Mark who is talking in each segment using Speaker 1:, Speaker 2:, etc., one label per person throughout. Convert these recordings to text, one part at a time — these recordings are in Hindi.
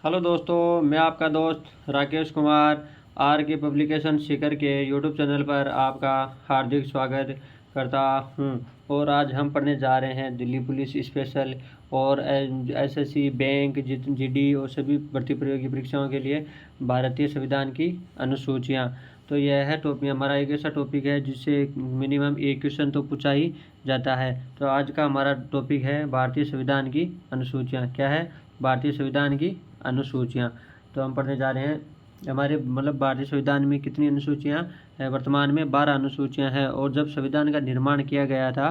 Speaker 1: हेलो दोस्तों, मैं आपका दोस्त राकेश कुमार आर के पब्लिकेशन सीकर के यूट्यूब चैनल पर आपका हार्दिक स्वागत करता हूं। और आज हम पढ़ने जा रहे हैं दिल्ली पुलिस स्पेशल और एसएससी, बैंक, जीडी और सभी भर्ती प्रतियोगी परीक्षाओं के लिए भारतीय संविधान की अनुसूचियां। तो यह है टॉपिक, हमारा एक ऐसा टॉपिक है जिससे मिनिमम एक क्वेश्चन तो पूछा ही जाता है। तो आज का हमारा टॉपिक है भारतीय संविधान की अनुसूचियाँ। क्या है? भारतीय संविधान की अनुसूचियाँ। तो हम पढ़ने जा रहे हैं हमारे भारतीय संविधान में कितनी अनुसूचियाँ हैं। वर्तमान में 12 अनुसूचियाँ हैं और जब संविधान का निर्माण किया गया था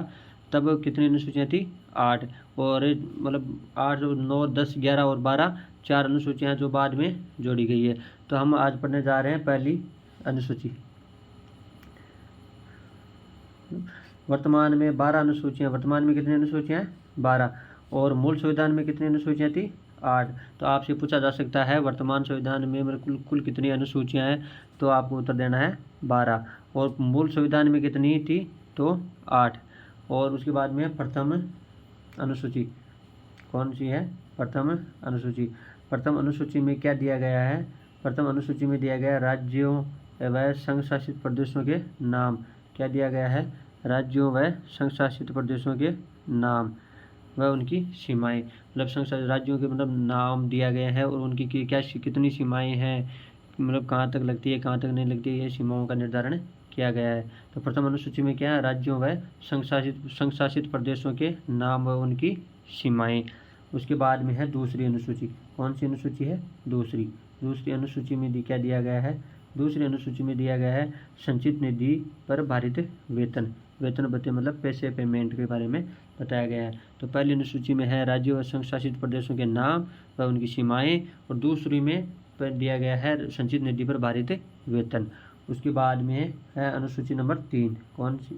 Speaker 1: तब कितनी अनुसूचियाँ थी? 8। और 8, 9, 10, 11 और 12 4 अनुसूचियाँ जो बाद में जोड़ी गई है। तो हम आज पढ़ने जा रहे हैं पहली अनुसूची। वर्तमान में 12 अनुसूचियाँ। वर्तमान में कितनी अनुसूचियाँ हैं? 12। और मूल संविधान में कितनी अनुसूचियाँ थी? 8। तो आपसे पूछा जा सकता है वर्तमान संविधान में कुल कितनी अनुसूचियाँ हैं, तो आपको उत्तर देना है 12। और मूल संविधान में कितनी थी? तो 8। और उसके बाद में प्रथम अनुसूची कौन सी है? प्रथम अनुसूची। प्रथम अनुसूची में क्या दिया गया है? प्रथम अनुसूची में दिया गया राज्यों व संघ शासित प्रदेशों के नाम। क्या दिया गया है? राज्यों व संघ शासित प्रदेशों के नाम व उनकी सीमाएं। संघ राज्यों के नाम दिया गया है और उनकी क्या कितनी सीमाएं हैं, कहाँ तक लगती है, कहाँ तक नहीं लगती है, ये सीमाओं का निर्धारण किया गया है। तो प्रथम अनुसूची में क्या है? राज्यों व संघ शासित प्रदेशों के नाम व उनकी सीमाएं। उसके बाद में है दूसरी अनुसूची। कौन सी अनुसूची है? दूसरी अनुसूची में क्या दिया गया है? दूसरी अनुसूची में दिया गया है संचित निधि पर भारित वेतन भत्ते पैसे, पेमेंट के बारे में बताया गया है। तो पहली अनुसूची में है राज्यों और संघ शासित प्रदेशों के नाम व उनकी सीमाएं और दूसरी में दिया गया है संचित निधि पर भारित वेतन। उसके बाद में है अनुसूची नंबर 3। कौन सी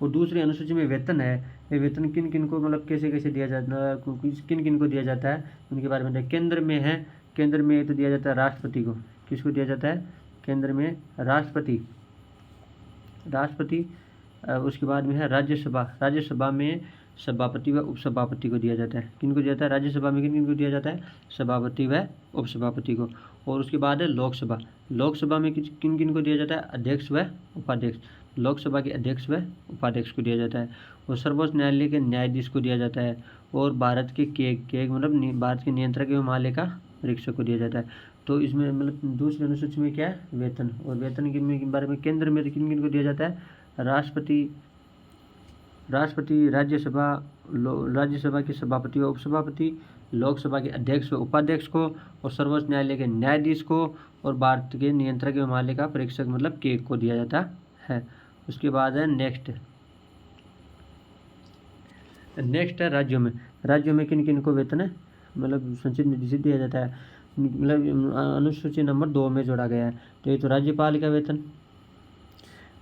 Speaker 1: और दूसरी अनुसूची में वेतन है। ये वेतन किन किन को कैसे कैसे दिया जाता है, किन किन को दिया जाता है उनके बारे में। केंद्र में है, केंद्र में तो दिया जाता है राष्ट्रपति को। किसको दिया जाता है? केंद्र में राष्ट्रपति। उसके बाद में है राज्यसभा में सभापति व उपसभापति को दिया जाता है। किन को दिया जाता है? राज्यसभा में किन को दिया जाता है? सभापति व उपसभापति को। और उसके बाद है लोकसभा में किन किन को दिया जाता है? अध्यक्ष व उपाध्यक्ष। लोकसभा के अध्यक्ष व उपाध्यक्ष को दिया जाता है। और सर्वोच्च न्यायालय के न्यायाधीश को दिया जाता है। और भारत के भारत के नियंत्रक एवं महालेखा परीक्षक को दिया जाता है। तो इसमें दूसरी अनुसूची में क्या है? वेतन। और वेतन के बारे में केंद्र में किन किन को दिया जाता है? राष्ट्रपति, राज्यसभा के सभापति व उपसभापति, लोकसभा के अध्यक्ष व उपाध्यक्ष को, और सर्वोच्च न्यायालय के न्यायाधीश को, और भारत के नियंत्रक एवं महालेखा परीक्षक के को दिया जाता है। उसके बाद है नेक्स्ट है राज्यों में किन किन को वेतन है संचित निधि से दिया जाता है। अनुसूची नंबर 2 में जोड़ा गया है। तो ये तो राज्यपाल का वेतन।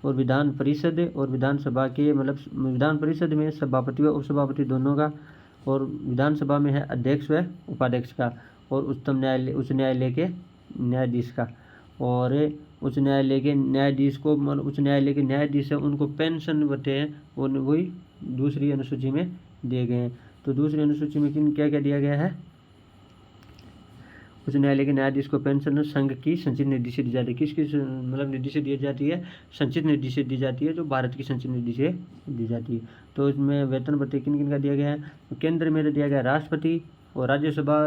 Speaker 1: और विधान परिषद और विधानसभा के विधान परिषद में सभापति व उपसभापति दोनों का, और विधानसभा में है अध्यक्ष व उपाध्यक्ष का, और उच्च न्यायालय के न्यायाधीश का। और उच्च न्यायालय के न्यायाधीश है उनको पेंशन होते हैं, और वही दूसरी अनुसूची में दिए गए हैं। तो दूसरी अनुसूची में क्या क्या दिया गया है? उच्च न्यायालय के न्यायाधीश को पेंशन संघ की संचित निधि से दी जाती है। किसकी निधि से दी जाती है? संचित निधि से दी जाती है, जो भारत की संचित निधि से दी जाती है। तो इसमें वेतन भत्ते किन किन का दिया गया है? केंद्र में दिया गया राष्ट्रपति, और राज्यसभा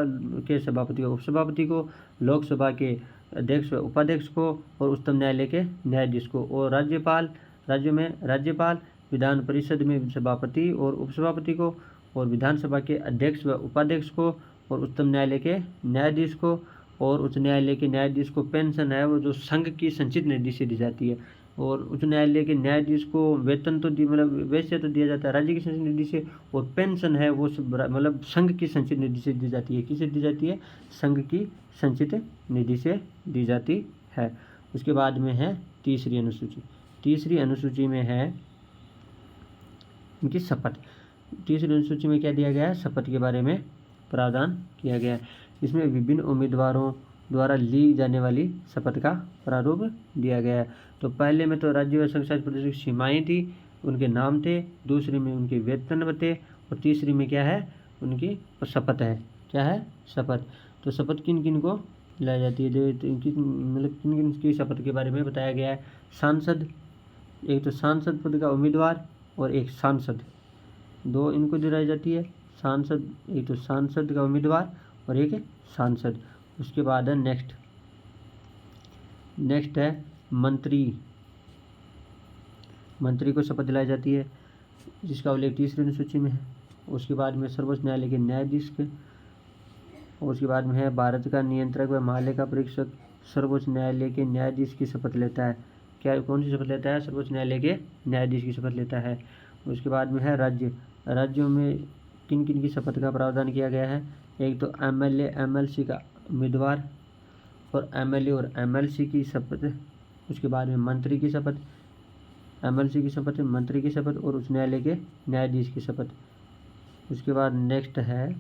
Speaker 1: के सभापति और उपसभापति को, लोकसभा के अध्यक्ष व उपाध्यक्ष को, और उच्चतम न्यायालय के न्यायाधीश को। और राज्यों में राज्यपाल, विधान परिषद में सभापति और उपसभापति को, और विधानसभा के अध्यक्ष व उपाध्यक्ष को, और उच्चतम न्यायालय के न्यायाधीश को। और उच्च न्यायालय के न्यायाधीश को पेंशन है वो जो संघ की संचित निधि से दी जाती है। और उच्च न्यायालय के न्यायाधीश को वेतन तो वैसे तो दिया जाता है राज्य की संचित निधि से, और पेंशन है वो संघ की संचित निधि से दी जाती है। किससे दी जाती है? संघ की संचित निधि से दी जाती है। उसके बाद में है तीसरी अनुसूची में है इनकी शपथ। तीसरी अनुसूची में क्या दिया गया है? शपथ के बारे में प्रावधान किया गया है। इसमें विभिन्न उम्मीदवारों द्वारा ली जाने वाली शपथ का प्रारूप दिया गया है। तो पहले में तो राज्य व संघ शासित प्रदेशों की सीमाएं थी, उनके नाम थे। दूसरी में उनके वेतन थे, और तीसरी में क्या है? उनकी शपथ है। क्या है? शपथ। तो शपथ किन किन को दिलाई जाती है, मतलब किन किन की शपथ के बारे में बताया गया है। सांसद, एक तो सांसद पद का उम्मीदवार और एक सांसद, दो इनको दिलाई जाती है। सांसद, एक तो सांसद का उम्मीदवार और एक सांसद। उसके बाद है नेक्स्ट है मंत्री, मंत्री को शपथ दिलाई जाती है जिसका उल्लेख तीसरी अनुसूची में है। उसके बाद में सर्वोच्च न्यायालय के न्यायाधीश के, और उसके बाद में है भारत का नियंत्रक व महालेखा का परीक्षक सर्वोच्च न्यायालय के न्यायाधीश की शपथ लेता है। क्या, कौन सी शपथ लेता है? सर्वोच्च न्यायालय के न्यायाधीश की शपथ लेता है। उसके बाद में है राज्य, राज्यों में किन किन की शपथ का प्रावधान किया गया है। एक तो एमएलए एमएलसी का उम्मीदवार और एमएलए और एमएलसी की शपथ। उसके बाद में मंत्री की शपथ, एमएलसी की शपथ, मंत्री की शपथ और उच्च न्यायालय के न्यायाधीश की शपथ। उसके बाद नेक्स्ट है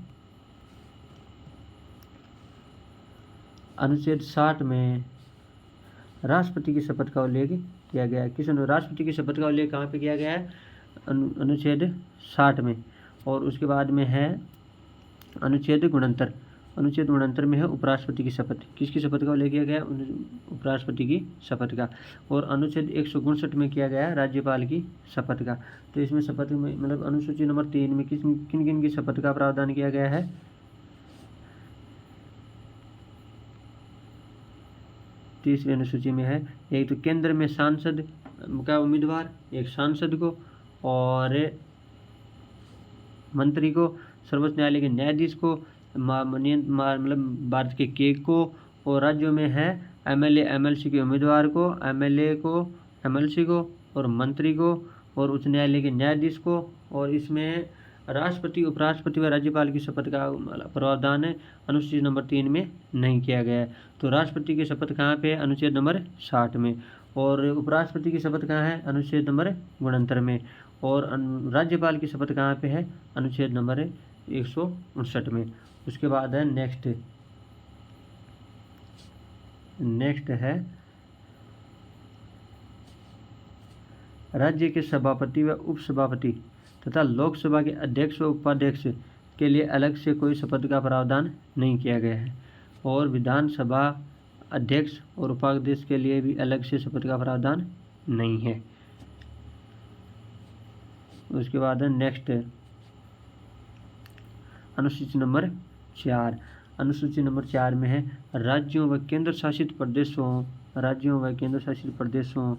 Speaker 1: अनुच्छेद 60 में राष्ट्रपति की शपथ का उल्लेख किया गया है। किस राष्ट्रपति की शपथ का उल्लेख कहाँ पे किया गया है? अनुच्छेद 60 में। और उसके बाद में है अनुच्छेद 69, अनुच्छेद 69 में है उपराष्ट्रपति की शपथ। किसकी शपथ का उल्लेख किया गया है? उपराष्ट्रपति की शपथ का। और अनुच्छेद 159 में किया गया है राज्यपाल की शपथ का। तो इसमें शपथ में मतलब अनुसूची नंबर 3 में किन किन की शपथ का प्रावधान किया गया है? तीसरी अनुसूची में है एक तो केंद्र में सांसद का उम्मीदवार, एक सांसद को और मंत्री को, सर्वोच्च न्यायालय के न्यायाधीश को, मतलब भारत के केग को, और राज्यों में है एमएलए एमएलसी के उम्मीदवार को, एमएलए को, एमएलसी को और मंत्री को और उच्च न्यायालय के न्यायाधीश को। और इसमें राष्ट्रपति उपराष्ट्रपति व राज्यपाल की शपथ का प्रावधान है अनुच्छेद नंबर 3 में नहीं किया गया है। तो राष्ट्रपति की शपथ कहाँ पे है? अनुच्छेद नंबर 60 में। और उपराष्ट्रपति की शपथ कहाँ है? अनुच्छेद नंबर 69 में। और राज्यपाल की शपथ कहाँ पे है? अनुच्छेद नंबर 159 में। उसके बाद है नेक्स्ट है राज्य के सभापति व उपसभापति तथा लोकसभा के अध्यक्ष व उपाध्यक्ष के लिए अलग से कोई शपथ का प्रावधान नहीं किया गया है। और विधानसभा अध्यक्ष और उपाध्यक्ष के लिए भी अलग से शपथ का प्रावधान नहीं है। उसके बाद है नेक्स्ट अनुसूची नंबर 4। अनुसूची नंबर 4 में है राज्यों व केंद्र शासित प्रदेशों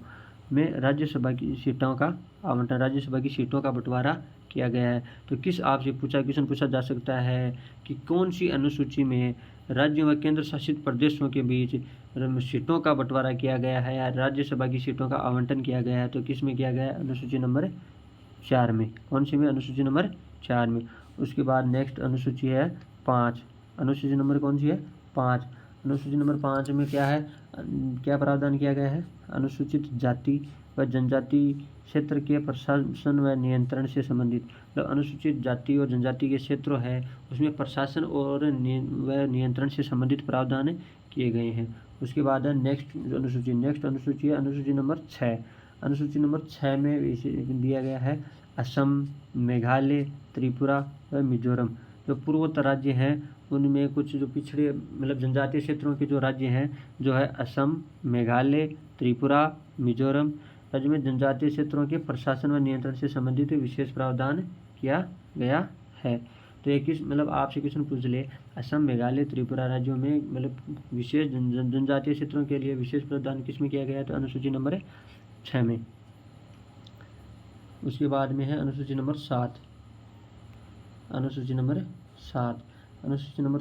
Speaker 1: में राज्यसभा की सीटों का आवंटन, राज्यसभा की सीटों का बंटवारा किया गया है। तो आपसे क्वेश्चन पूछा जा सकता है कि कौन सी अनुसूची में राज्यों व केंद्र शासित प्रदेशों के बीच सीटों का बंटवारा किया गया है या राज्यसभा की सीटों का आवंटन किया गया है? तो किस में किया गया है? अनुसूची नंबर 4 में। कौन सी में? अनुसूची नंबर 4 में। उसके बाद नेक्स्ट अनुसूची है 5। अनुसूची नंबर कौन सी है? 5। अनुसूची नंबर 5 में क्या है, क्या प्रावधान किया गया है? अनुसूचित जाति व जनजाति क्षेत्र के प्रशासन व नियंत्रण से संबंधित, तो अनुसूचित जाति और जनजाति के क्षेत्र है उसमें प्रशासन और नियंत्रण से संबंधित प्रावधान किए गए हैं। उसके बाद है नेक्स्ट अनुसूची है अनुसूची नंबर 6। अनुसूची नंबर 6 में दिया गया है असम, मेघालय, त्रिपुरा व मिजोरम। जो पूर्वोत्तर राज्य हैं उनमें कुछ जो पिछड़े मतलब जनजातीय क्षेत्रों के जो राज्य हैं जो है असम, मेघालय, त्रिपुरा, मिजोरम, राज्य में जनजातीय क्षेत्रों के प्रशासन व नियंत्रण से संबंधित विशेष प्रावधान किया गया है। तो एक मतलब आपसे क्वेश्चन पूछ ले, असम, मेघालय, त्रिपुरा राज्यों में मतलब विशेष जनजातीय क्षेत्रों के लिए विशेष प्रावधान किस में किया गया है? तो अनुसूची नंबर 6 में। उसके बाद में है अनुसूची नंबर 7। अनुसूची नंबर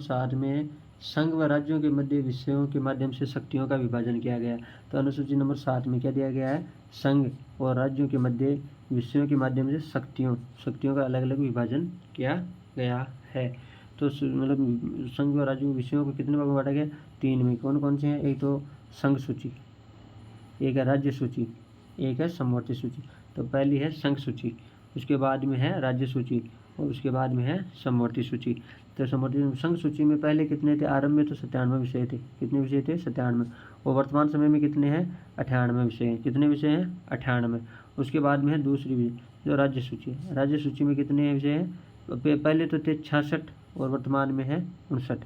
Speaker 1: 7 में संघ व राज्यों के मध्य विषयों के माध्यम से शक्तियों का विभाजन किया गया है। तो अनुसूची नंबर 7 में क्या दिया गया है? संघ और राज्यों के मध्य विषयों के माध्यम से शक्तियों का अलग अलग विभाजन किया गया है। तो मतलब संघ और राज्यों के विषयों को कितने भागों में बांटा गया? 3 में। कौन कौन से हैं? एक तो संघ सूची, एक है राज्य सूची, एक है समवर्ती सूची। तो पहली है संघ सूची, उसके बाद में है राज्य सूची और उसके बाद में है समवर्ती सूची। तो समवर्ती संघ सूची में पहले कितने थे? आरंभ में तो 97 विषय थे। कितने विषय थे? 97। और वर्तमान समय में कितने हैं? 98 विषय हैं। कितने विषय हैं? 98। उसके बाद में है दूसरी जो राज्य सूची है। राज्य सूची में कितने विषय हैं? पहले तो थे 66 और वर्तमान में है 59।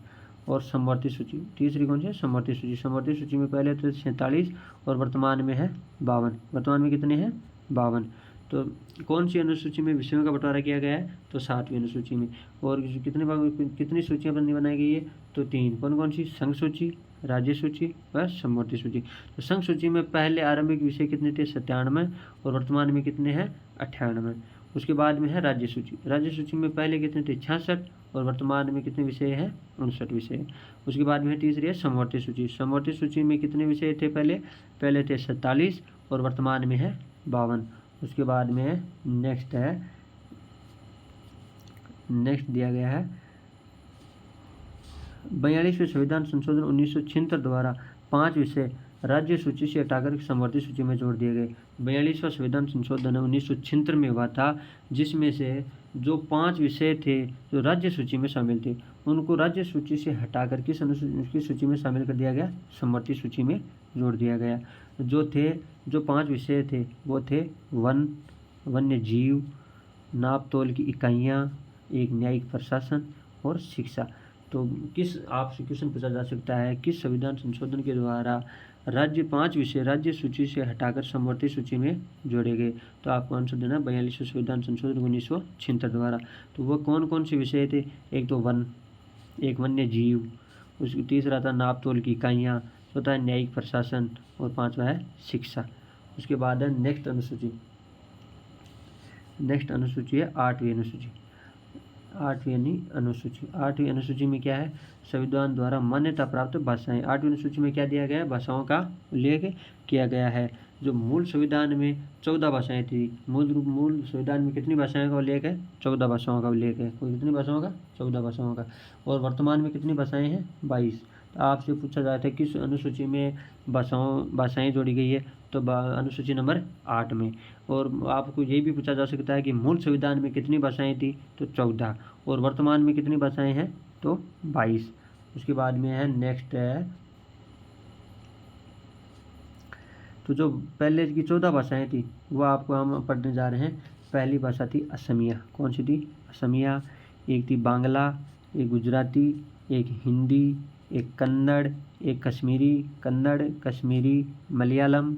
Speaker 1: और समवर्ती सूची। तीसरी कौन सी है? समवर्ती सूची। समवर्ती सूची में पहले तो 47 और वर्तमान में है 52। वर्तमान में कितने हैं? 52। तो कौन सी अनुसूची में विषयों का बंटवारा किया गया है? तो 7वीं अनुसूची में। और कितनी सूचियाँ बनाई गई है? तो 3। कौन कौन सी? संघ सूची, राज्य सूची व समवर्ती सूची। तो संघ सूची में पहले आरंभिक विषय कितने थे? 97 और वर्तमान में कितने हैं? 98। उसके बाद में है राज्य सूची। राज्य सूची में पहले कितने थे? 66 और वर्तमान में कितने विषय हैं? 59 विषय। उसके बाद में तीसरी है समवर्ती सूची। समवर्ती सूची में कितने विषय थे? पहले थे 47 और वर्तमान में है 52। उसके बाद में नेक्स्ट दिया गया है 42वें संविधान संशोधन 1976 द्वारा 5 विषय राज्य सूची से हटाकर समवर्ती सूची में जोड़ दिए गए। 42वां संविधान संशोधन 1976 में हुआ था, जिसमें से जो 5 विषय थे जो राज्य सूची में शामिल थे, उनको राज्य सूची से हटाकर किस अनुसूची सूची में शामिल कर दिया गया? समवर्ती सूची में जोड़ दिया गया। जो 5 विषय थे वो थे वन, वन्य जीव, नाप तोल की इकाइयाँ, एक न्यायिक प्रशासन और शिक्षा। तो आपसे क्वेश्चन पूछा जा सकता है, किस संविधान संशोधन के द्वारा 5 विषय राज्य सूची से हटाकर समवर्ती सूची में जोड़े गए? तो आपको आंसर देना 42वें संविधान संशोधन 1976 द्वारा। तो वो कौन कौन से विषय थे? एक तो वन, एक वन्य जीव, उसकी तीसरा था नाप तोल की इकाइयाँ, चौथा है न्यायिक प्रशासन और 5वां है शिक्षा। उसके बाद है नेक्स्ट अनुसूची है 8वीं अनुसूची। 8वीं अनुसूची में क्या है? संविधान द्वारा मान्यता प्राप्त भाषाएं। 8वीं अनुसूची में क्या दिया गया है? भाषाओं का उल्लेख किया गया है। जो मूल संविधान में 14 भाषाएं थी, मूल संविधान में कितनी भाषाओं का उल्लेख है? 14 भाषाओं का उल्लेख है। कितनी भाषाओं का? 14 भाषाओं का। और वर्तमान में कितनी भाषाएं हैं? 22। तो आपसे पूछा जाता है किस अनुसूची में भाषाएं जोड़ी गई है? तो अनुसूची नंबर 8 में। और आपको ये भी पूछा जा सकता है कि मूल संविधान में कितनी भाषाएं थी? तो 14। और वर्तमान में कितनी भाषाएं हैं? तो 22। उसके बाद में है नेक्स्ट है, तो जो पहले की 14 भाषाएं थी वो आपको हम पढ़ने जा रहे हैं। पहली भाषा थी असमिया। कौन सी थी? असमिया। एक थी बांग्ला, एक गुजराती, एक हिंदी, एक कन्नड़, एक कश्मीरी, मलयालम,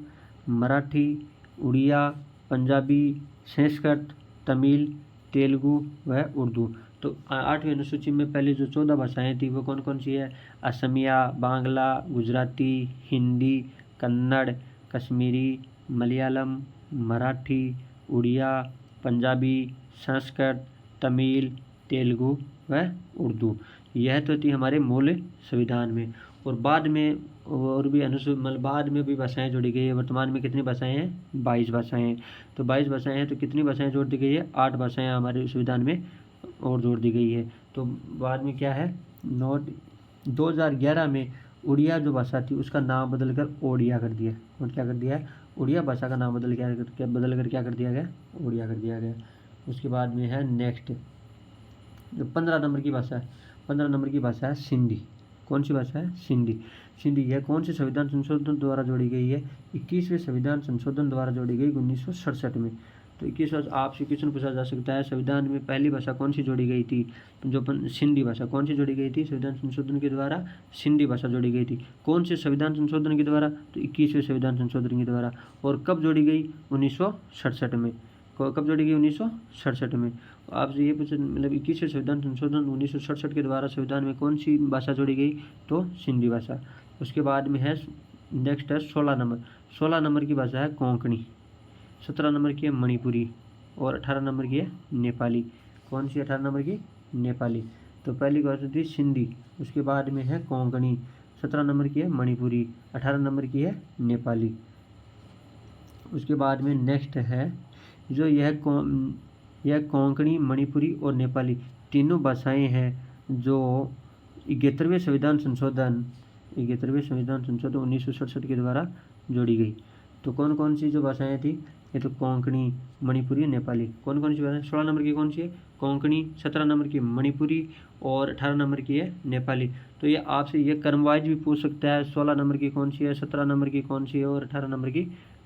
Speaker 1: मराठी, उड़िया, पंजाबी, संस्कृत, तमिल, तेलुगु व उर्दू। तो 8वीं अनुसूची में पहले जो 14 भाषाएं थी वो कौन कौन सी है? असमिया, बांग्ला, गुजराती, हिंदी, कन्नड़, कश्मीरी, मलयालम, मराठी, उड़िया, पंजाबी, संस्कृत, तमिल, तेलुगु व उर्दू। यह तो थी हमारे मूल संविधान में। और बाद में और भी बाद में भी भाषाएं जोड़ी गई है। वर्तमान में कितनी भाषाएं हैं? 22 भाषाएं। तो 22 भाषाएं हैं, तो कितनी भाषाएं जोड़ दी गई है? 8 भाषाएं हमारे संविधान में और जोड़ दी गई है। तो बाद में क्या है? 2011 में उड़िया जो भाषा थी उसका नाम बदलकर ओडिया कर दिया। और क्या कर दिया है? उड़िया भाषा का नाम बदल कर क्या कर दिया गया? ओडिया कर दिया गया। उसके बाद में है नेक्स्ट, जो 15 नंबर की भाषा है, 15 नंबर की भाषा है सिंधी। कौन सी भाषा है? सिंधी। यह कौन से संविधान संशोधन द्वारा जोड़ी गई है? 21वें संविधान संशोधन द्वारा जोड़ी गई 1967 में। तो 21वां आपसे क्वेश्चन पूछा जा सकता है, संविधान में पहली भाषा कौन सी जोड़ी गई थी? जो सिंधी भाषा। कौन सी जोड़ी गई थी? संविधान संशोधन के द्वारा सिंधी भाषा जोड़ी गई थी। कौन से संविधान संशोधन के द्वारा? तो 21वें संविधान संशोधन के द्वारा। और कब जोड़ी गई? 1967 में। कब जोड़ी गई? 1967 में। आपसे ये पूछा, मतलब 21वें संविधान संशोधन 1967 के द्वारा संविधान में कौन सी भाषा जोड़ी गई? तो सिंधी भाषा। उसके बाद में है नेक्स्ट है 16 नंबर की भाषा है कोंकणी, 17 नंबर की है मणिपुरी और 18 नंबर की है नेपाली। कौन सी 18 नंबर की? नेपाली। तो पहली कौन थी? सिंधी। उसके बाद में है कोंकणी, 17 नंबर की है मणिपुरी, 18 नंबर की है नेपाली। उसके बाद में नेक्स्ट है जो यह कोंकणी, मणिपुरी और नेपाली तीनों भाषाएं हैं जो 71वें संविधान संशोधन 1967 के द्वारा जोड़ी गई। तो कौन कौन सी जो भाषाएं थी? ये तो कोंकणी, मणिपुरी, नेपाली। कौन कौन सी भाषाएं? 16 नंबर की कौन सी है? कोंकणी, 17 नंबर की मणिपुरी और 18 नंबर की है नेपाली। तो ये आपसे ये क्रम वाइज भी पूछ सकता है, 16 नंबर की कौन सी है, 17 नंबर की कौन सी है और 18 नंबर की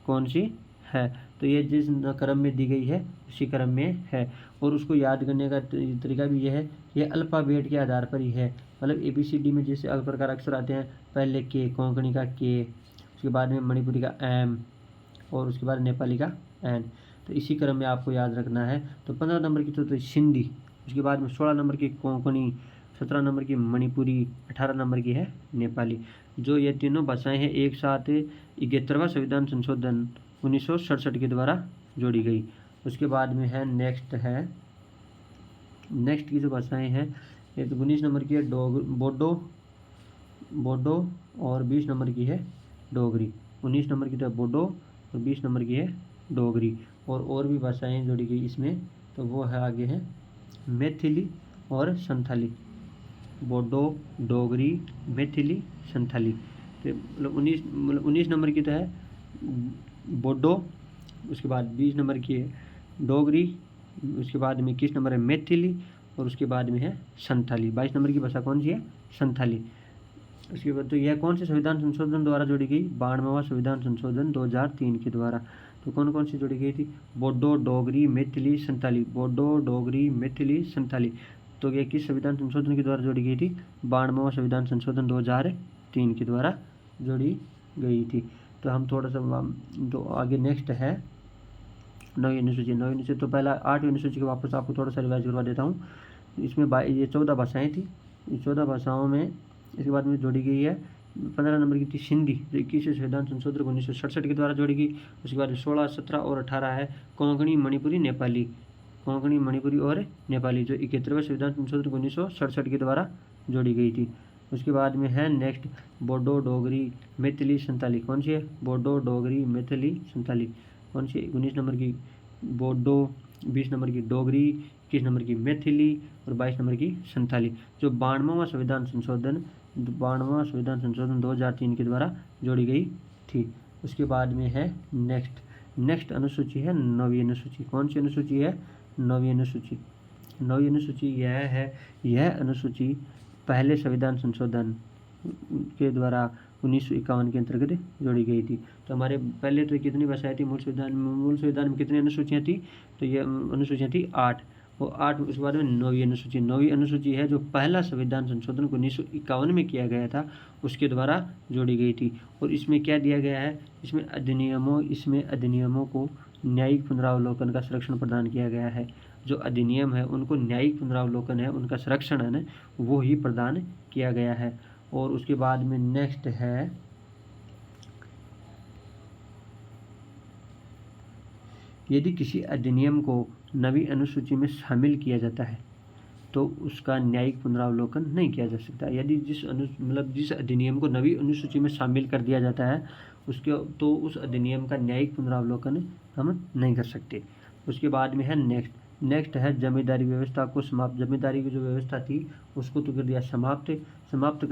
Speaker 1: कौन सी है। तो ये जिस क्रम में दी गई है उसी क्रम में है। और उसको याद करने का तरीका भी यह है, ये अल्फ़ाबेट के आधार पर ही है। मतलब ABCD में जैसे अलग प्रकार अक्षर आते हैं, पहले के, कोंकणी का के, उसके बाद में मणिपुरी का एम और उसके बाद नेपाली का एन। तो इसी क्रम में आपको याद रखना है। तो 15 नंबर की तो सिंधी, उसके बाद में 16 नंबर की कोंकणी, 17 नंबर की मणिपुरी, 18 नंबर की है नेपाली। जो ये तीनों भाषाएं हैं एक साथ 71वां संविधान संशोधन 1967 के द्वारा जोड़ी गई। उसके बाद में है नेक्स्ट की जो भाषाएं हैं, ये तो 19 नंबर की है बोडो और 20 नंबर की है डोगरी। 19 नंबर की तो बोडो और 20 नंबर की है डोगरी। और भी भाषाएं जोड़ी गई इसमें, तो वो है आगे है मैथिली और संथाली। बोडो, डोगरी, मैथिली, संथाली। तो मतलब 19 नंबर की तो है बोडो, उसके बाद 20 नंबर की है डोगरी, उसके बाद में 21 नंबर है मैथिली और उसके बाद में है संथाली। 22 नंबर की भाषा कौन सी है? संथाली। उसके बाद तो यह कौन से संविधान संशोधन द्वारा जोड़ी गई? 92वां संविधान संशोधन 2003 के द्वारा। तो कौन सी जोड़ी गई थी? बोडो, डोगरी, मैथिली, संथाली। बोडो, डोगरी, मैथिली, संथाली। तो ये किस संविधान संशोधन के द्वारा जोड़ी गई थी? 92वां संविधान संशोधन 2003 के द्वारा जोड़ी गई थी। तो हम थोड़ा सा तो आगे नेक्स्ट है 9वीं अनुसूची। 9वीं अनुसूची तो पहला 8वीं अनुसूची के वापस आपको थोड़ा सा रिवाइज करवा देता हूँ। इसमें ये 14 भाषाएँ थी। इस 14 भाषाओं में इसके बाद में जोड़ी गई है 15 नंबर की थी सिंधी, जो 21वें संविधान संशोधन 1967 के द्वारा जोड़ी गई। उसके बाद 16, 17 और 18 है कोंकणी, मणिपुरी, नेपाली। कोंकणी, मणिपुरी और नेपाली, जो 71वें संविधान संशोधन 1967 के द्वारा जोड़ी गई थी। उसके बाद में है नेक्स्ट बोडो, डोगरी, मैथिली, संथाली। कौन सी है? बोडो, डोगरी, मैथिली, संथाली। कौन सी? 19 नंबर की बोडो, 20 नंबर की डोगरी, 21 नंबर की मैथिली और 22 नंबर की संथाली। जो 92वां संविधान संशोधन 2003 के द्वारा जोड़ी गई थी। उसके बाद में है नेक्स्ट अनुसूची है 9वीं अनुसूची। कौन सी अनुसूची है? 9वीं अनुसूची। 9वीं अनुसूची यह अनुसूची पहले संविधान संशोधन के द्वारा 1951 के अंतर्गत जोड़ी गई थी। तो हमारे पहले तो कितनी भाषाएं थी मूल संविधान में कितनी अनुसूचियाँ थी? तो ये अनुसूचियाँ थी 8 और 8। उसके बाद में 9वीं अनुसूची। 9वीं अनुसूची है जो पहला संविधान संशोधन 1951 में किया गया था, उसके द्वारा जोड़ी गई थी। और इसमें क्या दिया गया है? इसमें अधिनियमों को न्यायिक पुनरावलोकन का संरक्षण प्रदान किया गया है। जो अधिनियम है उनको न्यायिक पुनरावलोकन है, उनका संरक्षण है ना, वो ही प्रदान किया गया है। और उसके बाद में नेक्स्ट है यदि किसी अधिनियम को नवी अनुसूची में शामिल किया जाता है तो उसका न्यायिक पुनरावलोकन नहीं किया जा सकता। यदि जिस अधिनियम को नवी अनुसूची में शामिल कर दिया जाता है तो उस अधिनियम का न्यायिक पुनरावलोकन हम नहीं कर सकते। उसके बाद में है नेक्स्ट है जमींदारी व्यवस्था को समाप्त। जमींदारी की जो व्यवस्था थी उसको तो कर दिया समाप्त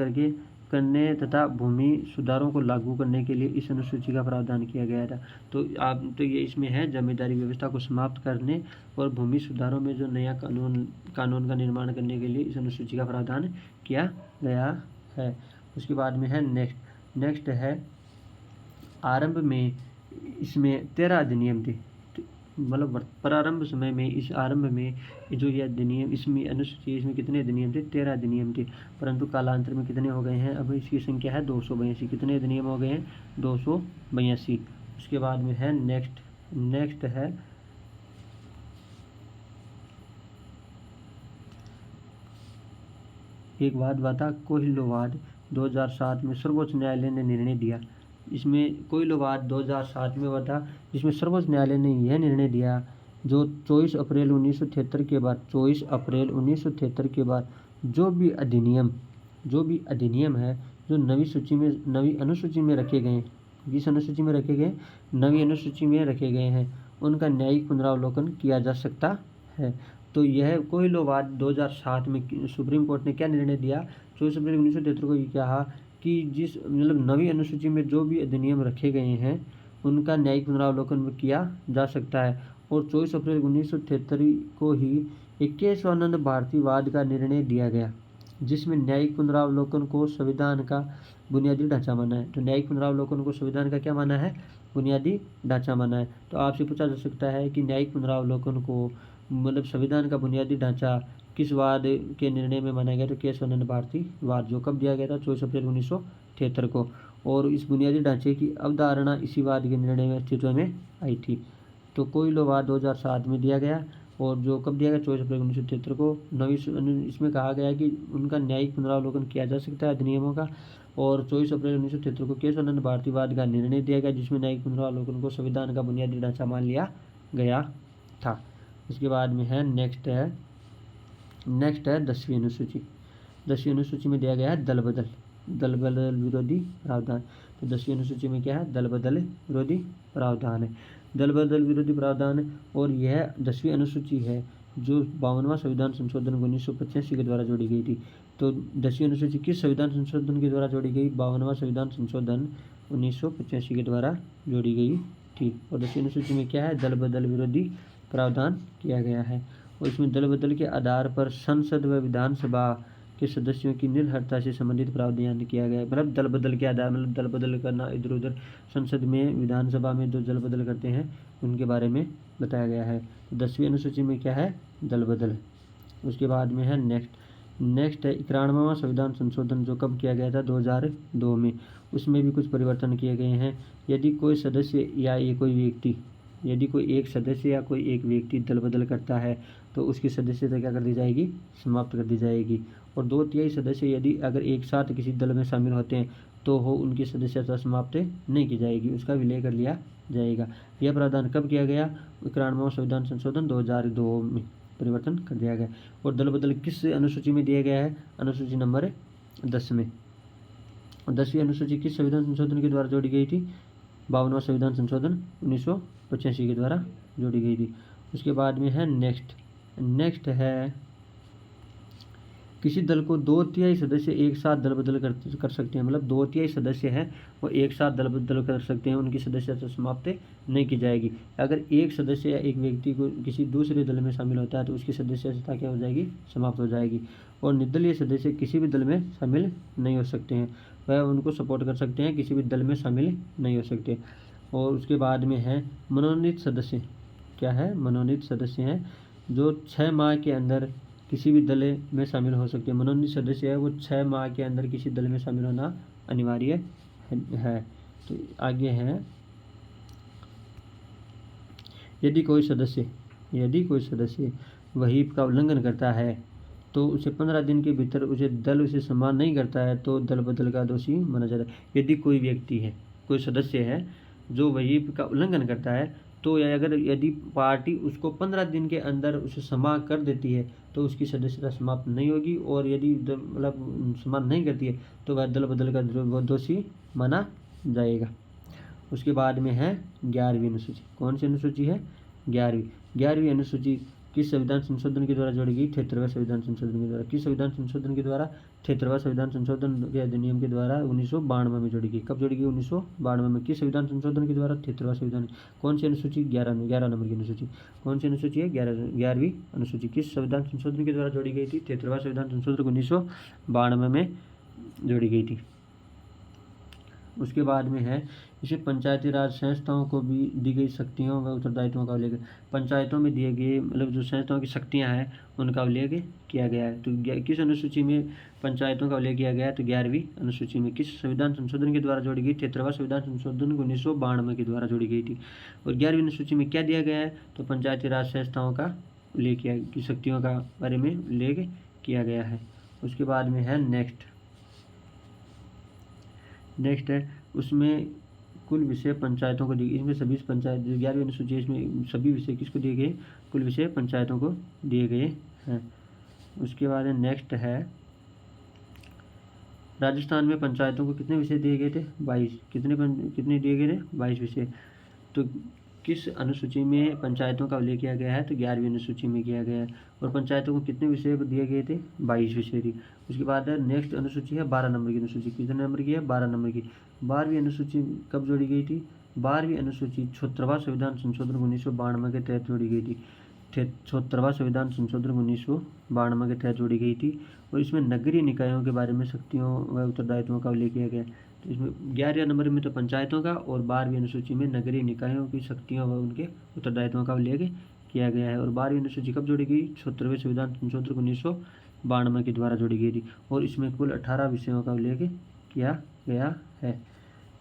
Speaker 1: करने तथा भूमि सुधारों को लागू करने के लिए इस अनुसूची का प्रावधान किया गया था। तो ये इसमें है जमींदारी व्यवस्था को समाप्त करने और भूमि सुधारों में जो नया कानून का निर्माण करने के लिए इस अनुसूची का प्रावधान किया गया है। उसके बाद में है नेक्स्ट है आरंभ में इसमें 13 अधिनियम थे। मतलब प्रारंभ समय में इस आरंभ में जो ये अधिनियम इसमें अनुसूची इसमें कितने अधिनियम थे? 13 अधिनियम थे। परंतु कालांतर में कितने हो गए हैं? अब इसकी संख्या है 282। कितने अधिनियम हो गए हैं? 282। उसके बाद में है नेक्स्ट है एक वाद कोहिलोवाद 2007 में सर्वोच्च न्यायालय ने निर्णय दिया। इसमें कोहिलोवाद 2007 में हुआ था, जिसमें सर्वोच्च न्यायालय ने यह निर्णय दिया जो 24 अप्रैल 1973 के बाद जो भी अधिनियम है जो नवी अनुसूची में रखे गए, जिस अनुसूची में रखे गए, नवी अनुसूची में रखे गए हैं, उनका न्यायिक पुनरावलोकन किया जा सकता है। तो यह कोहिलोवाद 2007 में सुप्रीम कोर्ट ने क्या निर्णय दिया? 24 अप्रैल 1973 को ये कहा कि जिस नवी अनुसूची में जो भी अधिनियम रखे गए हैं उनका न्यायिक पुनरावलोकन किया जा सकता है। और 24 अप्रैल 1973 को ही 21वां भारतीयवाद का निर्णय दिया गया, जिसमें न्यायिक पुनरावलोकन को संविधान का बुनियादी ढांचा माना है। तो न्यायिक पुनरावलोकन को संविधान का क्या माना है? बुनियादी ढांचा माना है। तो आपसे पूछा जा सकता है कि न्यायिक पुनरावलोकन को संविधान का बुनियादी ढांचा किस वाद के निर्णय में माना गया? तो केशव नंद भारती वाद, जो कब दिया गया था? 24 अप्रैल 1973 को। और इस बुनियादी ढांचे की अवधारणा इसी वाद के निर्णय में अस्तित्व में आई थी। तो कोयलो वाद 2007 में दिया गया, और जो कब दिया गया? 24 अप्रैल 1973 को। इसमें कहा गया कि उनका न्यायिक पुनरावलोकन किया जा सकता है अधिनियमों का। और 24 अप्रैल 1973 को केशवानंद भारती वाद का निर्णय दिया गया, जिसमें न्यायिक पुनरावलोकन को संविधान का बुनियादी ढांचा मान लिया गया था। इसके बाद में है नेक्स्ट है 10वीं अनुसूची। 10वीं अनुसूची में दिया गया है दल बदल विरोधी प्रावधान। तो 10वीं अनुसूची में क्या है? दल बदल विरोधी प्रावधान है। दल बदल विरोधी प्रावधान है, और यह 10वीं अनुसूची है जो 52वां संविधान संशोधन 1985 के द्वारा जोड़ी गई थी। तो 10वीं अनुसूची किस संविधान संशोधन के द्वारा जोड़ी गई? 52वां संविधान संशोधन 1985 के द्वारा जोड़ी गई थी। और 10वीं अनुसूची में क्या है? दल बदल विरोधी प्रावधान किया गया है। और इसमें दल बदल के आधार पर संसद व विधानसभा के सदस्यों की निर्भरता से संबंधित प्रावधान किया गया है। मतलब दल बदल के आधार, मतलब दल बदल करना इधर उधर, संसद में विधानसभा में जो दल बदल करते हैं उनके बारे में बताया गया है। 10वीं अनुसूची में क्या है? दल बदल। उसके बाद में है नेक्स्ट है 91वां संविधान संशोधन, जो कब किया गया था? 2002 में। उसमें भी कुछ परिवर्तन किए गए हैं। यदि कोई सदस्य या यदि कोई एक सदस्य या कोई एक व्यक्ति दल बदल करता है तो उसकी सदस्यता क्या कर दी जाएगी? समाप्त कर दी जाएगी। और 2/3 सदस्य यदि अगर एक साथ किसी दल में शामिल होते हैं तो उनकी सदस्यता समाप्त नहीं की जाएगी, उसका विलय कर लिया जाएगा। यह प्रावधान कब किया गया? 91वां संविधान संशोधन 2002 में परिवर्तन कर दिया गया। और दल बदल किस अनुसूची में दिया गया है? अनुसूची नंबर 10 में। 10वीं अनुसूची किस संविधान संशोधन के द्वारा जोड़ी गई थी? 52वां संविधान संशोधन 1985 के द्वारा जोड़ी गई थी। उसके बाद में है नेक्स्ट है किसी दल को 2/3 सदस्य एक साथ दल बदल कर सकते हैं। मतलब 2/3 सदस्य हैं वो एक साथ दल बदल कर सकते हैं, उनकी सदस्यता समाप्त नहीं की जाएगी। अगर एक सदस्य या एक व्यक्ति को किसी दूसरे दल में शामिल होता है तो उसकी सदस्यता क्या हो जाएगी? समाप्त हो जाएगी। और निर्दलीय सदस्य किसी भी दल में शामिल नहीं हो सकते हैं, वह उनको सपोर्ट कर सकते हैं, किसी भी दल में शामिल नहीं हो सकते। और उसके बाद में है मनोनीत सदस्य। क्या है? मनोनीत सदस्य हैं जो 6 माह के अंदर किसी भी दल में शामिल हो सकते हैं। मनोनीत सदस्य है वो 6 माह के अंदर किसी दल में शामिल होना अनिवार्य है। तो आगे है यदि कोई सदस्य व्हिप का उल्लंघन करता है तो उसे 15 दिन के भीतर उसे सम्मान नहीं करता है तो दल बदल का दोषी माना जाता है। यदि कोई सदस्य है जो व्हिप का उल्लंघन करता है तो यदि पार्टी उसको 15 दिन के अंदर उसे क्षमा कर देती है तो उसकी सदस्यता समाप्त नहीं होगी, और यदि मतलब समाप्त नहीं करती है तो वह दल बदल का दोषी माना जाएगा। उसके बाद में है 11वीं अनुसूची। कौन सी अनुसूची है? 11वीं अनुसूची किस संविधान संशोधन के द्वारा जोड़ी गई? 73वें संविधान संशोधन के द्वारा। किस संविधान संशोधन के द्वारा? 73वां संविधान संशोधन के अधिनियम के द्वारा 1992 में जोड़ी गई। कब जोड़ी गई? 1992 में। किस संविधान संशोधन के द्वारा? 73वां संविधान। कौन सी अनुसूची? 11 नंबर की अनुसूची। कौन सी अनुसूची है? 11वीं अनुसूची। किस संविधान संशोधन के द्वारा जोड़ी गई थी? 73वां संविधान संशोधन 1992 में जोड़ी गई थी। उसके बाद में है इसे पंचायती राज संस्थाओं को भी दी गई शक्तियों व उत्तरदायित्वों का उल्लेख। पंचायतों में दिए गए मतलब जो संस्थाओं की शक्तियां हैं उनका उल्लेख किया गया है। तो किस अनुसूची में पंचायतों का उल्लेख किया गया है? तो 11वीं अनुसूची में। किस संविधान संशोधन के द्वारा जोड़ी गई? 73वां संविधान संशोधन 1992 के द्वारा जोड़ी गई थी। और 11वीं अनुसूची में क्या दिया गया है? तो पंचायती राज संस्थाओं का उल्लेख किया, की शक्तियों का बारे में उल्लेख किया गया है। उसके बाद में है नेक्स्ट है उसमें कुल विषय पंचायतों को दिए। इसमें सभी पंचायत जो 11वीं अनुसूची है इसमें सभी विषय किसको दिए गए? कुल विषय पंचायतों को दिए गए हैं। उसके बाद नेक्स्ट है राजस्थान में पंचायतों को कितने विषय दिए गए थे? 22। कितने दिए गए थे? 22 विषय। तो किस अनुसूची में पंचायतों का उल्लेख किया गया है? तो 11वीं अनुसूची में किया गया है। और पंचायतों को कितने विषय दिए गए थे? 22 विषय थी। उसके बाद है नेक्स्ट अनुसूची है 12 नंबर की अनुसूची। कितने नंबर की है? 12 नंबर की। 12वीं अनुसूची कब जोड़ी गई थी? 12वीं अनुसूची 76वां संविधान संशोधन 1992 के तहत जोड़ी गई थी। 76वां संविधान संशोधन 1992 के तहत जोड़ी गई थी। और इसमें नगरीय निकायों के बारे में शक्तियों व उत्तरदायित्वों का उल्लेख किया गया। तो इसमें 11वें नंबर में तो पंचायतों का और 12वीं अनुसूची में नगरीय निकायों की शक्तियों व उनके उत्तरदायित्वों का उल्लेख किया गया है। और 12वीं अनुसूची कब जोड़ी गई? 76वें संविधान संशोधन 1992 के द्वारा जोड़ी गई थी और इसमें कुल 18 विषयों का उल्लेख किया गया है।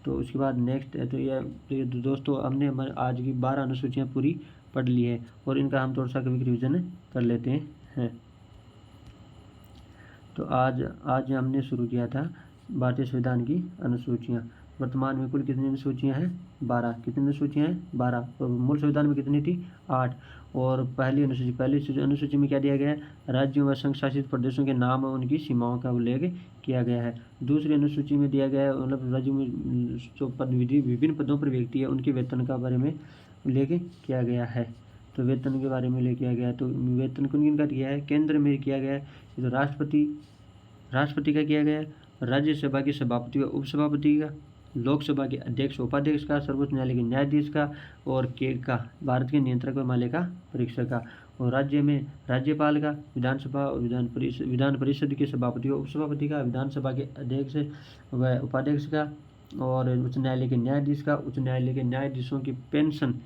Speaker 1: तो उसके बाद नेक्स्ट है, तो ये दोस्तों हमने आज की 12 अनुसूचियाँ पूरी पढ़ ली है और इनका हम थोड़ा सा कभी रिविजन कर लेते हैं। तो आज हमने शुरू किया था भारतीय संविधान की अनुसूचियाँ। वर्तमान में कुल कितनी अनुसूचियाँ हैं? 12। कितनी अनुसूचियाँ हैं? 12। और मूल संविधान में कितनी थी? 8। और पहली अनुसूची में क्या दिया गया है? राज्यों व संघ शासित प्रदेशों के नाम और उनकी सीमाओं का उल्लेख किया गया है। दूसरी अनुसूची में दिया गया है मतलब राज्यों में जो पद विभिन्न पदों पर व्यक्ति है उनके वेतन का बारे में उल्लेख किया गया है। तो वेतन के बारे में उल्लेख किया गया है। तो वेतन किन का किया है? केंद्र में किया गया है तो राष्ट्रपति का किया गया है, राज्यसभा के सभापति व उपसभापति का, लोकसभा के अध्यक्ष उपाध्यक्ष का, सर्वोच्च न्यायालय के न्यायाधीश का और का भारत के नियंत्रक व मालिका परीक्षक का। और राज्य में राज्यपाल का, विधानसभा और विधान परिषद के सभापति व उपसभापति का, विधानसभा के अध्यक्ष व उपाध्यक्ष का और उच्च न्यायालय के न्यायाधीश का। उच्च न्यायालय के न्यायाधीशों की पेंशन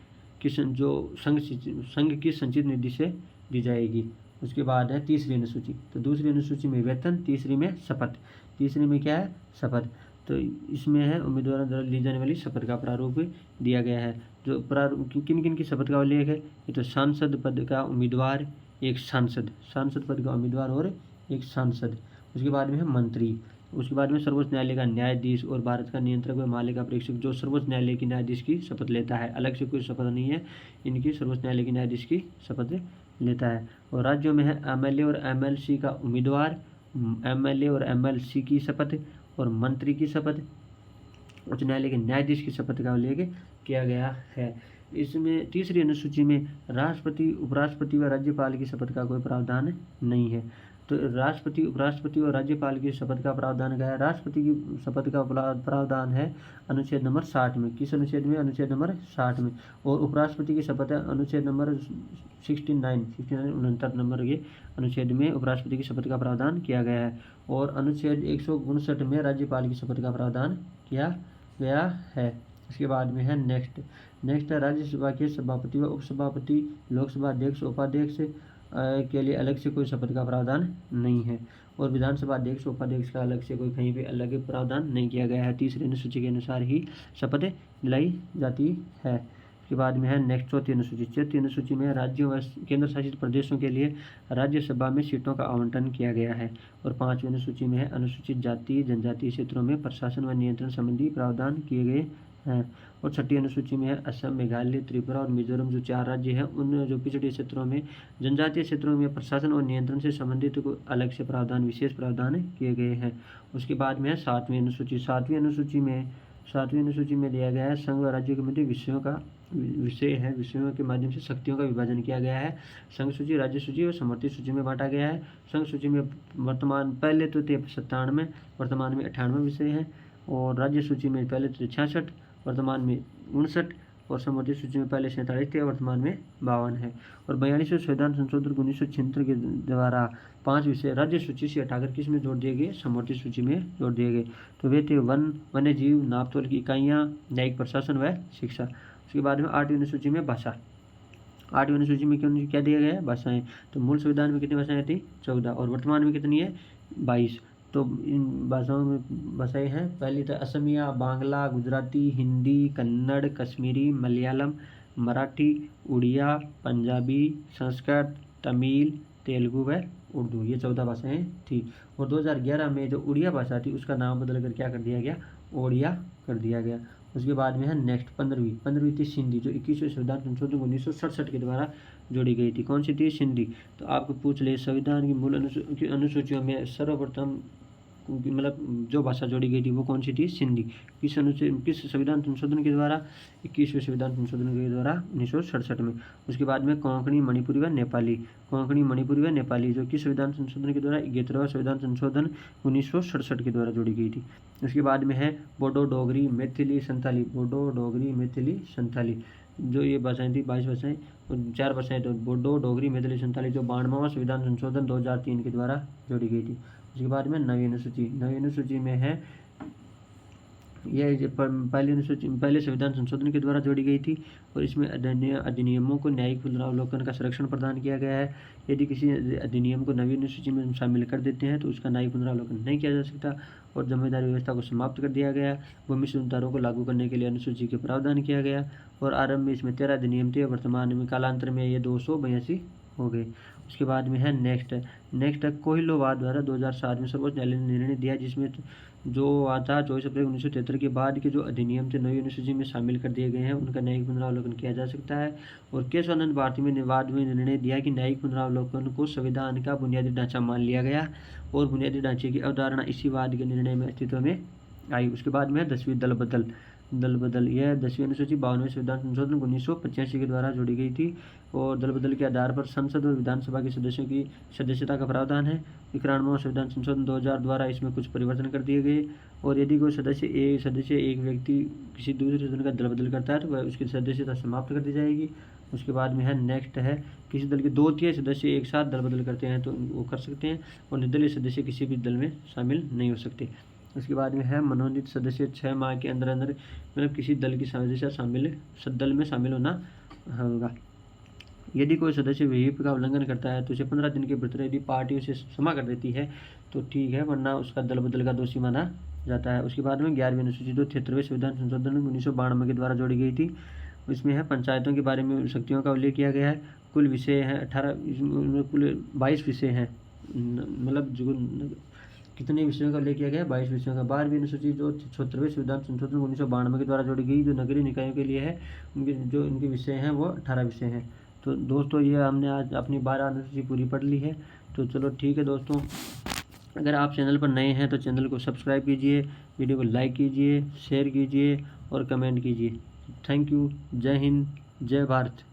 Speaker 1: जो संघ की संचित निधि से दी जाएगी। उसके बाद है तीसरी अनुसूची। तो दूसरी अनुसूची में वेतन, तीसरी में शपथ। तीसरी में क्या है? शपथ। तो इसमें है उम्मीदवारों द्वारा ली जाने वाली शपथ का प्रारूप दिया गया है। जो प्रारूप किन किन की शपथ का उल्लेख है? ये तो सांसद पद का उम्मीदवार, एक सांसद पद का उम्मीदवार और एक सांसद। उसके बाद में है मंत्री। उसके बाद में सर्वोच्च न्यायालय का न्यायाधीश और भारत का नियंत्रक व मालिका परीक्षक जो सर्वोच्च न्यायालय की न्यायाधीश की शपथ लेता है। अलग से कोई शपथ नहीं है, इनकी सर्वोच्च न्यायालय की न्यायाधीश की शपथ लेता है। और राज्यों में है एमएलए और एमएलसी का उम्मीदवार, एमएलए और एमएलसी की शपथ और मंत्री की शपथ, उच्च न्यायालय के न्यायाधीश की शपथ का उल्लेख किया गया है। इसमें तीसरी अनुसूची में राष्ट्रपति, उपराष्ट्रपति व राज्यपाल की शपथ का कोई प्रावधान नहीं है। तो राष्ट्रपति, उपराष्ट्रपति और राज्यपाल की शपथ का प्रावधान क्या है? राष्ट्रपति की शपथ का प्रावधान है अनुच्छेद नंबर 60 में। किस अनुच्छेद में? अनुच्छेद नंबर 60 में। और उपराष्ट्रपति की शपथ है अनुच्छेद नंबर 69 नंबर के अनुच्छेद में उपराष्ट्रपति की शपथ का प्रावधान किया गया है। और अनुच्छेद 159 में राज्यपाल की शपथ का प्रावधान किया गया है। इसके बाद में है नेक्स्ट है राज्यसभा के सभापति व उपसभापति, लोकसभा अध्यक्ष उपाध्यक्ष के लिए अलग से कोई शपथ का प्रावधान नहीं है। और विधानसभा अध्यक्ष उपाध्यक्ष का अलग से कोई कहीं पे अलग प्रावधान नहीं किया गया है। तीसरी अनुसूची के अनुसार ही शपथ दिलाई जाती है। इसके बाद में है नेक्स्ट चौथी अनुसूची। चौथी अनुसूची में राज्यों व केंद्र शासित प्रदेशों के लिए राज्यसभा में सीटों का आवंटन किया गया है। और पांचवी अनुसूची में है अनुसूचित जाति जनजातीय क्षेत्रों में प्रशासन व नियंत्रण संबंधी प्रावधान किए गए हैं। और छठी अनुसूची में है असम, मेघालय, त्रिपुरा और मिजोरम जो 4 राज्य हैं उन जो पिछड़े क्षेत्रों में जनजातीय क्षेत्रों में प्रशासन और नियंत्रण से संबंधित को अलग से प्रावधान, विशेष प्रावधान किए गए हैं। उसके बाद में है सातवीं अनुसूची। सातवीं अनुसूची में दिया गया है संघ व राज्यों के मध्य विषयों के माध्यम से शक्तियों का विभाजन किया गया है। संघ सूची, राज्य सूची और समवर्ती सूची में बांटा गया है। संघ सूची में वर्तमान पहले तो थे 97, वर्तमान में 98 विषय हैं। और राज्य सूची में पहले थे 66, वर्तमान में 59। और समवर्ती सूची में पहले 47 थे, वर्तमान में 52 है। और 42वें संविधान संशोधन 1976 के द्वारा 5 विषय राज्य सूची से हटाकर किस में जोड़ दिए गए? समवर्ती सूची में जोड़ दिए गए। तो वे थे वन्य जीव, नापतोल की इकाइयाँ, न्यायिक प्रशासन व शिक्षा। उसके बाद में 8वीं अनुसूची में भाषा। 8वीं अनुसूची में क्या दिया गया है? भाषाएं। तो मूल संविधान में कितनी भाषाएं थी? 14 और वर्तमान में कितनी है? 22। तो इन भाषाओं में भाषाएं हैं, पहली तो असमिया, बांग्ला, गुजराती, हिंदी, कन्नड़, कश्मीरी, मलयालम, मराठी, उड़िया, पंजाबी, संस्कृत, तमिल, तेलुगु व उर्दू। ये 14 भाषाएं थी। और 2011 में जो उड़िया भाषा थी उसका नाम बदल कर क्या कर दिया गया? ओडिया कर दिया गया। उसके बाद में है नेक्स्ट 15वीं थी सिंधी जो 21वें संविधान संशोधन 1967 के द्वारा जोड़ी गई थी। कौन सी थी? सिंधी। तो आपको पूछ ले संविधान की मूल अनुसूचियों में सर्वप्रथम मतलब जो भाषा जोड़ी गई थी वो कौन सी थी? सिंधी। किस संविधान संशोधन के द्वारा? 21वें संविधान संशोधन के द्वारा 1967 में। उसके बाद में कोंकणी, मणिपुरी व नेपाली। कोंकणी, मणिपुरी व नेपाली जो कि संविधान संशोधन के द्वारा 11वां संविधान संशोधन 1967 के द्वारा जोड़ी गई थी। उसके बाद में है बोडो, डोगरी, मैथिली, संथाली। बोडो, डोगरी, मैथिली, संथाली जो ये भाषाएं थी 22 भाषाएं, 4 भाषाएं तो बोडो, डोगरी, मैथिली, संथाली जो 92वां संविधान संशोधन 2003 के द्वारा जोड़ी गई थी। उसके बाद में नवीं अनुसूची। नवीं अनुसूची में है यह पहले संविधान संशोधन के द्वारा जोड़ी गई थी और इसमें अधिनियमों को न्यायिक पुनरावलोकन का संरक्षण प्रदान किया गया है। यदि किसी अधिनियम को नवीन अनुसूची में शामिल कर देते हैं तो उसका न्यायिक पुनरावलोकन नहीं किया जा सकता और जमींदारी व्यवस्था को समाप्त कर दिया गया। भूमि सुधारों को लागू करने के लिए अनुसूची के प्रावधान किया गया और आरंभ में इसमें 13 अधिनियम थे, वर्तमान में कालांतर में ये 282 हो गए। उसके बाद में है नेक्स्ट है कोहिलोवाद द्वारा 2007 में सर्वोच्च न्यायालय ने निर्णय दिया जिसमें जो आता 24 अप्रैल 1973 के बाद के जो अधिनियम थे नई अनुसूची में शामिल कर दिए गए हैं उनका न्यायिक पुनरावलोकन किया जा सकता है। और केशवानंद भारती में बाद में निर्णय दिया कि न्यायिक पुनरावलोकन को संविधान का बुनियादी ढांचा मान लिया गया और बुनियादी ढांचे की अवधारणा इसी वाद के निर्णय में अस्तित्व में आई। उसके बाद में 10वीं दल बदल यह 10वीं अनुसूची 52वें संविधान संशोधन 1985 के द्वारा जोड़ी गई थी और दल बदल के आधार पर संसद और विधानसभा के सदस्यों की सदस्यता का प्रावधान है। 91वां संविधान संशोधन 2000 द्वारा इसमें कुछ परिवर्तन कर दिए गए और यदि कोई सदस्य एक व्यक्ति किसी दूसरे सदन का दल बदल करता है तो वह उसकी सदस्यता समाप्त कर दी जाएगी। उसके बाद में है नेक्स्ट है किसी दल के 2/3 सदस्य एक साथ दल बदल करते हैं तो वो कर सकते हैं और निर्दलीय सदस्य किसी भी दल में शामिल नहीं हो सकते। उसके बाद में है मनोनीत सदस्य 6 माह के अंदर मतलब किसी दल की सदस्य दल में शामिल होना होगा। यदि कोई सदस्य व्हीप का उल्लंघन करता है तो उसे 15 दिन के भीतर यदि पार्टी उसे क्षमा कर देती है तो ठीक है, वरना उसका दल बदल का दोषी माना जाता है। उसके बाद में 11वीं अनुसूची 73वें संविधान संशोधन 1992 के द्वारा जोड़ी गई थी। इसमें है पंचायतों के बारे में शक्तियों का उल्लेख किया गया है। कुल विषय हैं 18, कुल 22 विषय हैं, मतलब जो कितने विषयों का उल्लेख किया गया है 22 विषयों का। 12वीं अनुसूची जो 76वें संविधान संशोधन 1992 के द्वारा जोड़ी गई जो नगरीय निकायों के लिए है उनके विषय हैं वो 18 विषय हैं। तो दोस्तों ये हमने आज अपनी 12 अनुसूची पूरी पढ़ ली है। तो चलो ठीक है दोस्तों, अगर आप चैनल पर नए हैं तो चैनल को सब्सक्राइब कीजिए, वीडियो को लाइक कीजिए, शेयर कीजिए और कमेंट कीजिए। Thank you. जय हिंद, जय भारत।